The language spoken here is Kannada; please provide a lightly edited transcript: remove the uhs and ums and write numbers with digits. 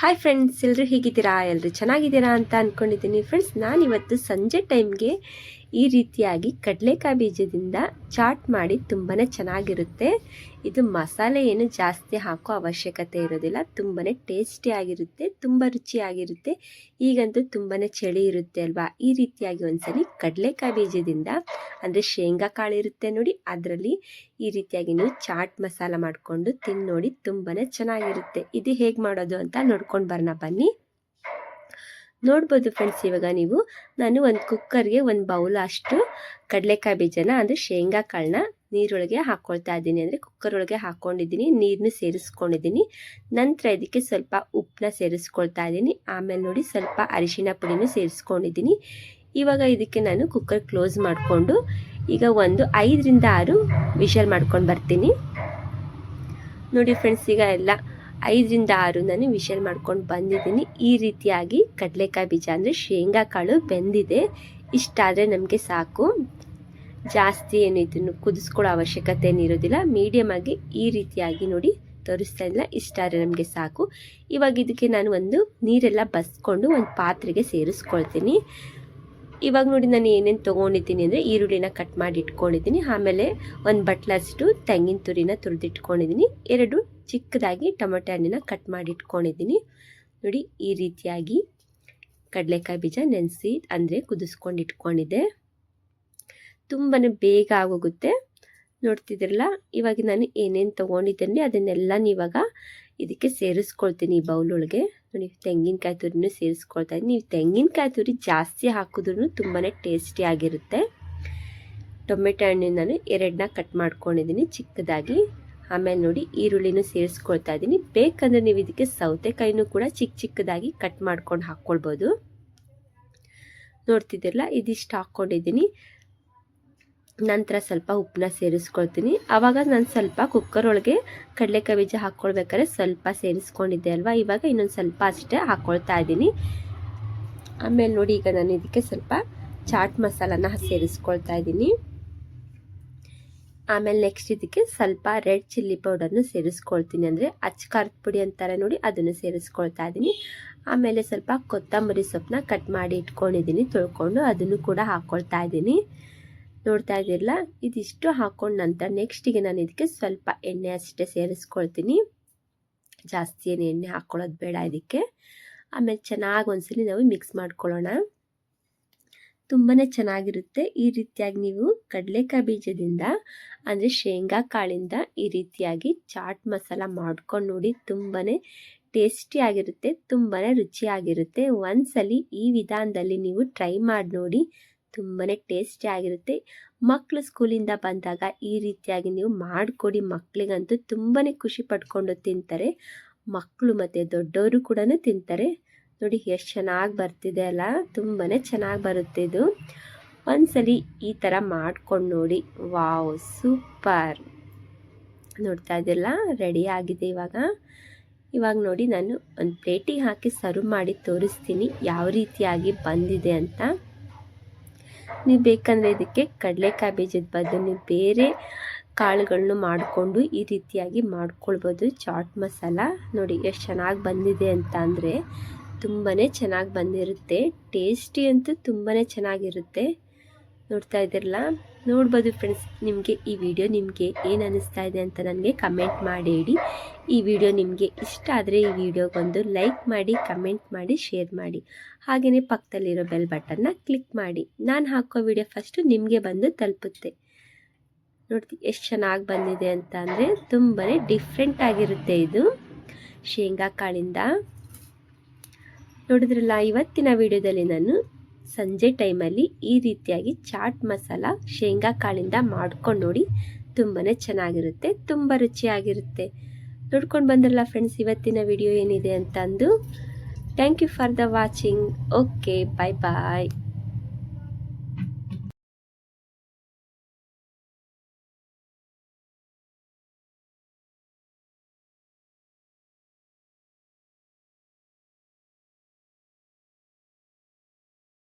ಹಾಯ್ ಫ್ರೆಂಡ್ಸ್, ಎಲ್ಲರೂ ಹೇಗಿದ್ದೀರಾ? ಎಲ್ಲರೂ ಚೆನ್ನಾಗಿದ್ದೀರಾ ಅಂತ ಅಂದ್ಕೊಂಡಿದ್ದೀನಿ. ಫ್ರೆಂಡ್ಸ್, ನಾನಿವತ್ತು ಸಂಜೆ ಟೈಮ್ಗೆ ಈ ರೀತಿಯಾಗಿ ಕಡಲೆಕಾಯಿ ಬೀಜದಿಂದ ಚಾಟ್ ಮಾಡಿ ತುಂಬಾ ಚೆನ್ನಾಗಿರುತ್ತೆ. ಇದು ಮಸಾಲೆ ಏನು ಜಾಸ್ತಿ ಹಾಕೋ ಅವಶ್ಯಕತೆ ಇರೋದಿಲ್ಲ. ತುಂಬಾ ಟೇಸ್ಟಿಯಾಗಿರುತ್ತೆ, ತುಂಬ ರುಚಿಯಾಗಿರುತ್ತೆ. ಈಗಂತೂ ತುಂಬಾ ಚಳಿ ಇರುತ್ತೆ ಅಲ್ವಾ? ಈ ರೀತಿಯಾಗಿ ಒಂದ್ಸಲಿ ಕಡಲೆಕಾಯಿ ಬೀಜದಿಂದ ಅಂದರೆ ಶೇಂಗಾ ಕಾಳು ಇರುತ್ತೆ ನೋಡಿ, ಅದರಲ್ಲಿ ಈ ರೀತಿಯಾಗಿ ನೀವು ಚಾಟ್ ಮಸಾಲ ಮಾಡಿಕೊಂಡು ತಿಂದು ನೋಡಿ, ತುಂಬಾ ಚೆನ್ನಾಗಿರುತ್ತೆ. ಇದು ಹೇಗೆ ಮಾಡೋದು ಅಂತ ನೋಡ್ಕೊಂಡು ಬರೋಣ ಬನ್ನಿ. ನೋಡ್ಬೋದು ಫ್ರೆಂಡ್ಸ್, ಇವಾಗ ನೀವು ನಾನು ಒಂದು ಕುಕ್ಕರ್ಗೆ ಒಂದು ಬೌಲ್ ಅಷ್ಟು ಕಡಲೆಕಾಯಿ ಬೀಜನ ಅಂದರೆ ಶೇಂಗಾ ಕಾಳನ್ನ ನೀರೊಳಗೆ ಹಾಕ್ಕೊಳ್ತಾ ಇದ್ದೀನಿ. ಅಂದರೆ ಕುಕ್ಕರ್ ಒಳಗೆ ಹಾಕ್ಕೊಂಡಿದ್ದೀನಿ, ನೀರನ್ನು ಸೇರಿಸ್ಕೊಂಡಿದ್ದೀನಿ. ನಂತರ ಇದಕ್ಕೆ ಸ್ವಲ್ಪ ಉಪ್ಪನ್ನ ಸೇರಿಸ್ಕೊಳ್ತಾ ಇದ್ದೀನಿ. ಆಮೇಲೆ ನೋಡಿ ಸ್ವಲ್ಪ ಅರಿಶಿಣ ಪುಡಿನೂ ಸೇರಿಸ್ಕೊಂಡಿದ್ದೀನಿ. ಇವಾಗ ಇದಕ್ಕೆ ನಾನು ಕುಕ್ಕರ್ ಕ್ಲೋಸ್ ಮಾಡಿಕೊಂಡು ಈಗ ಒಂದು 5ರಿಂದ 6 ವಿಷಲ್ ಮಾಡ್ಕೊಂಡು ಬರ್ತೀನಿ. ನೋಡಿ ಫ್ರೆಂಡ್ಸ್, ಈಗ ಎಲ್ಲ 5ರಿಂದ 6 ನಾನು ವಿಷಲ್ ಮಾಡ್ಕೊಂಡು ಬಂದಿದ್ದೀನಿ. ಈ ರೀತಿಯಾಗಿ ಕಡಲೆಕಾಯಿ ಬೀಜ ಅಂದರೆ ಶೇಂಗಾ ಕಾಳು ಬೆಂದಿದೆ. ಇಷ್ಟಾದರೆ ನಮಗೆ ಸಾಕು. ಜಾಸ್ತಿ ಏನು ಇದನ್ನು ಕುದಿಸ್ಕೊಳ್ಳೋ ಅವಶ್ಯಕತೆ ಏನಿರೋದಿಲ್ಲ. ಮೀಡಿಯಮ್ ಆಗಿ ಈ ರೀತಿಯಾಗಿ ನೋಡಿ ತೋರಿಸ್ತಾ ಇಲ್ಲ, ಇಷ್ಟಾದರೆ ನಮಗೆ ಸಾಕು. ಇವಾಗ ಇದಕ್ಕೆ ನಾನು ಒಂದು ನೀರೆಲ್ಲ ಬಸ್ಕೊಂಡು ಒಂದು ಪಾತ್ರೆಗೆ ಸೇರಿಸ್ಕೊಳ್ತೀನಿ. ಇವಾಗ ನೋಡಿ ನಾನು ಏನೇನು ತೊಗೊಂಡಿದ್ದೀನಿ ಅಂದರೆ ಈರುಳ್ಳಿನ ಕಟ್ ಮಾಡಿ ಇಟ್ಕೊಂಡಿದ್ದೀನಿ. ಆಮೇಲೆ ಒಂದು ಬಟ್ಲಷ್ಟು ತೆಂಗಿನ ತುರಿನ ತುರಿದಿಟ್ಕೊಂಡಿದ್ದೀನಿ. 2 ಚಿಕ್ಕದಾಗಿ ಟೊಮೆಟೊ ಹಣ್ಣನ್ನ ಕಟ್ ಮಾಡಿ ಇಟ್ಕೊಂಡಿದ್ದೀನಿ. ನೋಡಿ ಈ ರೀತಿಯಾಗಿ ಕಡಲೆಕಾಯಿ ಬೀಜ ನೆನೆಸಿ ಅಂದರೆ ಕುದಿಸ್ಕೊಂಡು ಇಟ್ಕೊಂಡಿದ್ದೆ. ತುಂಬಾ ಬೇಗ ಆಗೋಗುತ್ತೆ. ನೋಡ್ತಿದ್ರಲ್ಲ, ಇವಾಗ ನಾನು ಏನೇನು ತೊಗೊಂಡಿದ್ದೇನೆ ಅದನ್ನೆಲ್ಲ ಇವಾಗ ಇದಕ್ಕೆ ಸೇರಿಸ್ಕೊಳ್ತೀನಿ ಈ ಬೌಲೊಳಗೆ. ನೋಡಿ ತೆಂಗಿನಕಾಯಿ ತುರಿನೂ ಸೇರಿಸ್ಕೊಳ್ತಾ ಇದ್ದೀನಿ. ನೀವು ತೆಂಗಿನಕಾಯಿ ತುರಿ ಜಾಸ್ತಿ ಹಾಕಿದ್ರೂ ತುಂಬಾ ಟೇಸ್ಟಿಯಾಗಿರುತ್ತೆ. ಟೊಮೆಟೊ ಹಣ್ಣು ನಾನು 2ನ ಕಟ್ ಮಾಡ್ಕೊಂಡಿದ್ದೀನಿ ಚಿಕ್ಕದಾಗಿ. ಆಮೇಲೆ ನೋಡಿ ಈರುಳ್ಳಿನೂ ಸೇರಿಸ್ಕೊಳ್ತಾ ಇದ್ದೀನಿ. ಬೇಕಂದರೆ ನೀವು ಇದಕ್ಕೆ ಸೌತೆಕಾಯಿನೂ ಕೂಡ ಚಿಕ್ಕದಾಗಿ ಕಟ್ ಮಾಡ್ಕೊಂಡು ಹಾಕ್ಕೊಳ್ಬೋದು. ನೋಡ್ತಿದ್ದಿರಲ್ಲ, ಇದಿಷ್ಟು ಹಾಕ್ಕೊಂಡಿದ್ದೀನಿ. ನಂತರ ಸ್ವಲ್ಪ ಉಪ್ಪನ್ನ ಸೇರಿಸ್ಕೊಳ್ತೀನಿ. ಆವಾಗ ನಾನು ಸ್ವಲ್ಪ ಕುಕ್ಕರ್ ಒಳಗೆ ಕಡಲೆಕಾಯಿ ಬೀಜ ಹಾಕ್ಕೊಳ್ಬೇಕಾದ್ರೆ ಸ್ವಲ್ಪ ಸೇರಿಸ್ಕೊಂಡಿದ್ದೆ ಅಲ್ವಾ, ಇವಾಗ ಇನ್ನೊಂದು ಸ್ವಲ್ಪ ಅಷ್ಟೇ ಹಾಕ್ಕೊಳ್ತಾ ಇದ್ದೀನಿ. ಆಮೇಲೆ ನೋಡಿ ಈಗ ನಾನು ಇದಕ್ಕೆ ಸ್ವಲ್ಪ ಚಾಟ್ ಮಸಾಲಾನ ಸೇರಿಸ್ಕೊಳ್ತಾ ಇದ್ದೀನಿ. ಆಮೇಲೆ ನೆಕ್ಸ್ಟ್ ಇದಕ್ಕೆ ಸ್ವಲ್ಪ ರೆಡ್ ಚಿಲ್ಲಿ ಪೌಡರ್ನ ಸೇರಿಸ್ಕೊಳ್ತೀನಿ, ಅಂದರೆ ಅಚ್ಚಕಾರದ ಪುಡಿ ಅಂತಾರೆ ನೋಡಿ, ಅದನ್ನು ಸೇರಿಸ್ಕೊಳ್ತಾ ಇದ್ದೀನಿ. ಆಮೇಲೆ ಸ್ವಲ್ಪ ಕೊತ್ತಂಬರಿ ಸೊಪ್ಪನ್ನ ಕಟ್ ಮಾಡಿ ಇಟ್ಕೊಂಡಿದ್ದೀನಿ ತೊಳ್ಕೊಂಡು, ಅದನ್ನು ಕೂಡ ಹಾಕ್ಕೊಳ್ತಾ ಇದ್ದೀನಿ. ನೋಡ್ತಾ ಇದ್ದೀರಲ್ಲ, ಇದಿಷ್ಟು ಹಾಕ್ಕೊಂಡು ನಂತರ ನೆಕ್ಸ್ಟಿಗೆ ನಾನು ಇದಕ್ಕೆ ಸ್ವಲ್ಪ ಎಣ್ಣೆ ಅಷ್ಟೇ ಸೇರಿಸ್ಕೊಳ್ತೀನಿ. ಜಾಸ್ತಿ ಏನು ಎಣ್ಣೆ ಹಾಕ್ಕೊಳ್ಳೋದು ಬೇಡ ಇದಕ್ಕೆ. ಆಮೇಲೆ ಚೆನ್ನಾಗಿ ಒಂದ್ಸಲಿ ನಾವು ಮಿಕ್ಸ್ ಮಾಡ್ಕೊಳ್ಳೋಣ. ತುಂಬಾ ಚೆನ್ನಾಗಿರುತ್ತೆ. ಈ ರೀತಿಯಾಗಿ ನೀವು ಕಡಲೆಕಾಯಿ ಬೀಜದಿಂದ ಅಂದರೆ ಶೇಂಗಾ ಕಾಳಿಂದ ಈ ರೀತಿಯಾಗಿ ಚಾಟ್ ಮಸಾಲ ಮಾಡ್ಕೊಂಡು ನೋಡಿ, ತುಂಬಾ ಟೇಸ್ಟಿಯಾಗಿರುತ್ತೆ, ತುಂಬಾ ರುಚಿಯಾಗಿರುತ್ತೆ. ಒಂದ್ಸಲಿ ಈ ವಿಧಾನದಲ್ಲಿ ನೀವು ಟ್ರೈ ಮಾಡಿ ನೋಡಿ, ತುಂಬಾ ಟೇಸ್ಟಿಯಾಗಿರುತ್ತೆ. ಮಕ್ಕಳು ಸ್ಕೂಲಿಂದ ಬಂದಾಗ ಈ ರೀತಿಯಾಗಿ ನೀವು ಮಾಡಿಕೊಡಿ, ಮಕ್ಕಳಿಗಂತೂ ತುಂಬಾ ಖುಷಿ ಪಡ್ಕೊಂಡು ತಿಂತಾರೆ. ಮಕ್ಕಳು ಮತ್ತು ದೊಡ್ಡವರು ಕೂಡ ತಿಂತಾರೆ. ನೋಡಿ ಎಷ್ಟು ಚೆನ್ನಾಗಿ ಬರ್ತಿದೆ ಅಲ್ಲ, ತುಂಬಾ ಚೆನ್ನಾಗಿ ಬರುತ್ತೆ ಇದು. ಒಂದ್ಸಲಿ ಈ ಥರ ಮಾಡ್ಕೊಂಡು ನೋಡಿ. Wow, super. ನೋಡ್ತಾ ಇದ್ದಿಲ್ಲ, ರೆಡಿ ಆಗಿದೆ. ಇವಾಗ ನೋಡಿ ನಾನು ಒಂದು ಪ್ಲೇಟಿಗೆ ಹಾಕಿ ಸರ್ವ್ ಮಾಡಿ ತೋರಿಸ್ತೀನಿ ಯಾವ ರೀತಿಯಾಗಿ ಬಂದಿದೆ ಅಂತ. ನೀವು ಬೇಕಂದರೆ ಇದಕ್ಕೆ ಕಡಲೆಕಾಯಿ ಬೀಜದ ಬದಲು ನೀವು ಬೇರೆ ಕಾಳುಗಳನ್ನು ಮಾಡಿಕೊಂಡು ಈ ರೀತಿಯಾಗಿ ಮಾಡ್ಕೊಳ್ಬೋದು ಚಾಟ್ ಮಸಾಲ. ನೋಡಿ ಎಷ್ಟು ಚೆನ್ನಾಗಿ ಬಂದಿದೆ ಅಂತ, ಅಂದರೆ ತುಂಬಾ ಚೆನ್ನಾಗಿ ಬಂದಿರುತ್ತೆ. ಟೇಸ್ಟಿ ಅಂತೂ ತುಂಬಾ ಚೆನ್ನಾಗಿರುತ್ತೆ. ನೋಡ್ತಾ ಇದ್ದೀರಲ್ಲ, ನೋಡ್ಬೋದು ಫ್ರೆಂಡ್ಸ್. ನಿಮಗೆ ಈ ವಿಡಿಯೋ ನಿಮಗೆ ಏನು ಅನ್ನಿಸ್ತಾ ಇದೆ ಅಂತ ನನಗೆ ಕಮೆಂಟ್ ಮಾಡಿ ಹೇಳಿ. ಈ ವಿಡಿಯೋ ನಿಮಗೆ ಇಷ್ಟ ಆದರೆ ಈ ವಿಡಿಯೋಗೊಂದು ಲೈಕ್ ಮಾಡಿ, ಕಮೆಂಟ್ ಮಾಡಿ, ಶೇರ್ ಮಾಡಿ. ಹಾಗೆಯೇ ಪಕ್ಕದಲ್ಲಿರೋ ಬೆಲ್ ಬಟನ್ನ ಕ್ಲಿಕ್ ಮಾಡಿ. ನಾನು ಹಾಕೋ ವಿಡಿಯೋ ಫಸ್ಟು ನಿಮಗೆ ಬಂದು ತಲುಪುತ್ತೆ. ನೋಡಿ ಎಷ್ಟು ಚೆನ್ನಾಗಿ ಬಂದಿದೆ ಅಂತ, ಅಂದರೆ ತುಂಬಾ ಡಿಫ್ರೆಂಟ್ ಆಗಿರುತ್ತೆ ಇದು ಶೇಂಗಾ ಕಾಳಿಂದ. ನೋಡಿದ್ರಲ್ಲ, ಇವತ್ತಿನ ವಿಡಿಯೋದಲ್ಲಿ ನಾನು ಸಂಜೆ ಟೈಮಲ್ಲಿ ಈ ರೀತಿಯಾಗಿ ಚಾಟ್ ಮಸಾಲ ಶೇಂಗಾ ಕಾಳಿಂದ ಮಾಡ್ಕೊಂಡು ನೋಡಿ, ತುಂಬಾ ಚೆನ್ನಾಗಿರುತ್ತೆ, ತುಂಬ ರುಚಿಯಾಗಿರುತ್ತೆ. ನೋಡ್ಕೊಂಡು ಬಂದ್ರಲ್ಲ ಫ್ರೆಂಡ್ಸ್ ಇವತ್ತಿನ ವಿಡಿಯೋ ಏನಿದೆ ಅಂತ ಅಂದು. Thank you for the watching. Okay, bye bye.